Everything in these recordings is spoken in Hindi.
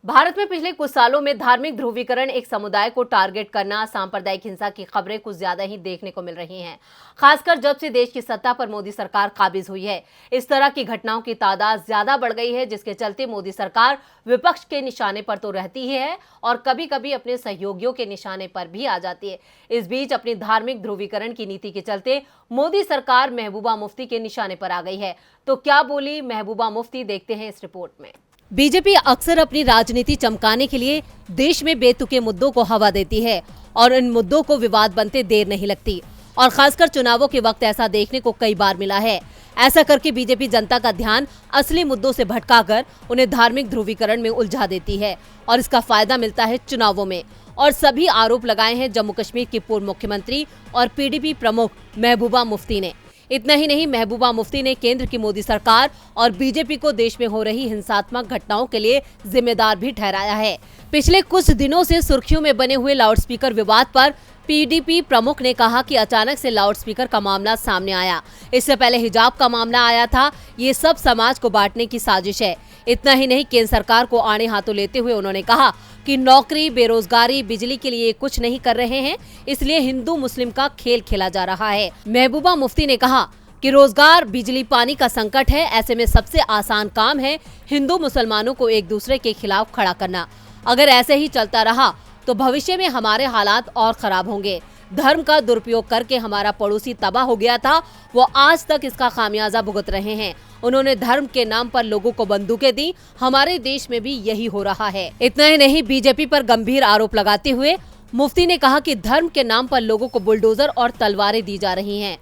भारत में पिछले कुछ सालों में धार्मिक ध्रुवीकरण, एक समुदाय को टारगेट करना, सांप्रदायिक हिंसा की खबरें कुछ ज्यादा ही देखने को मिल रही हैं। खासकर जब से देश की सत्ता पर मोदी सरकार काबिज हुई है, इस तरह की घटनाओं की तादाद ज्यादा बढ़ गई है, जिसके चलते मोदी सरकार विपक्ष के निशाने पर तो रहती ही है और कभी कभी अपने सहयोगियों के निशाने पर भी आ जाती है। इस बीच अपनी धार्मिक ध्रुवीकरण की नीति के चलते मोदी सरकार महबूबा मुफ्ती के निशाने पर आ गई है। तो क्या बोली महबूबा मुफ्ती, देखते हैं इस रिपोर्ट में। बीजेपी अक्सर अपनी राजनीति चमकाने के लिए देश में बेतुके मुद्दों को हवा देती है और इन मुद्दों को विवाद बनते देर नहीं लगती, और खासकर चुनावों के वक्त ऐसा देखने को कई बार मिला है। ऐसा करके बीजेपी जनता का ध्यान असली मुद्दों से भटकाकर उन्हें धार्मिक ध्रुवीकरण में उलझा देती है और इसका फायदा मिलता है चुनावों में। और सभी आरोप लगाए हैं जम्मू कश्मीर की पूर्व मुख्यमंत्री और पीडीपी प्रमुख महबूबा मुफ्ती ने। इतना ही नहीं, महबूबा मुफ्ती ने केंद्र की मोदी सरकार और बीजेपी को देश में हो रही हिंसात्मक घटनाओं के लिए जिम्मेदार भी ठहराया है। पिछले कुछ दिनों से सुर्खियों में बने हुए लाउडस्पीकर विवाद पर पीडीपी प्रमुख ने कहा कि अचानक से लाउडस्पीकर का मामला सामने आया। इससे पहले हिजाब का मामला आया था। ये सब समाज को बांटने की साजिश है। इतना ही नहीं, केंद्र सरकार को आड़े हाथों लेते हुए उन्होंने कहा कि नौकरी, बेरोजगारी, बिजली के लिए कुछ नहीं कर रहे हैं, इसलिए हिंदू मुस्लिम का खेल खेला जा रहा है। महबूबा मुफ्ती ने कहा कि रोजगार, बिजली, पानी का संकट है। ऐसे में सबसे आसान काम है हिंदू मुसलमानों को एक दूसरे के खिलाफ खड़ा करना। अगर ऐसे ही चलता रहा तो भविष्य में हमारे हालात और खराब होंगे। धर्म का दुरुपयोग करके हमारा पड़ोसी तबाह हो गया था, वो आज तक इसका खामियाजा भुगत रहे हैं। उन्होंने धर्म के नाम पर लोगों को बंदूकें दी। हमारे देश में भी यही हो रहा है। इतना ही नहीं, बीजेपी पर गंभीर आरोप लगाते हुए मुफ्ती ने कहा कि धर्म के नाम पर लोगों को बुलडोजर और तलवारें दी जा रही हैं।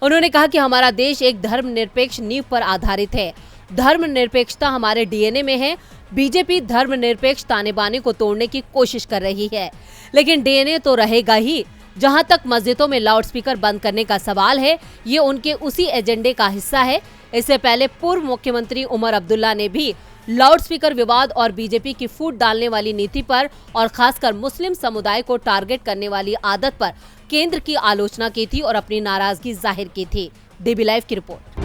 उन्होंने कहा कि हमारा देश एक धर्मनिरपेक्ष नींव पर आधारित है। धर्मनिरपेक्षता हमारे डीएनए में है। बीजेपी धर्मनिरपेक्ष ताने बाने को तोड़ने की कोशिश कर रही है, लेकिन डीएनए तो रहेगा ही। जहां तक मस्जिदों में लाउडस्पीकर बंद करने का सवाल है, ये उनके उसी एजेंडे का हिस्सा है। इससे पहले पूर्व मुख्यमंत्री उमर अब्दुल्ला ने भी लाउडस्पीकर विवाद और बीजेपी की फूट डालने वाली नीति पर और खासकर मुस्लिम समुदाय को टारगेट करने वाली आदत पर केंद्र की आलोचना की थी और अपनी नाराजगी जाहिर की थी। डीबी लाइव की रिपोर्ट।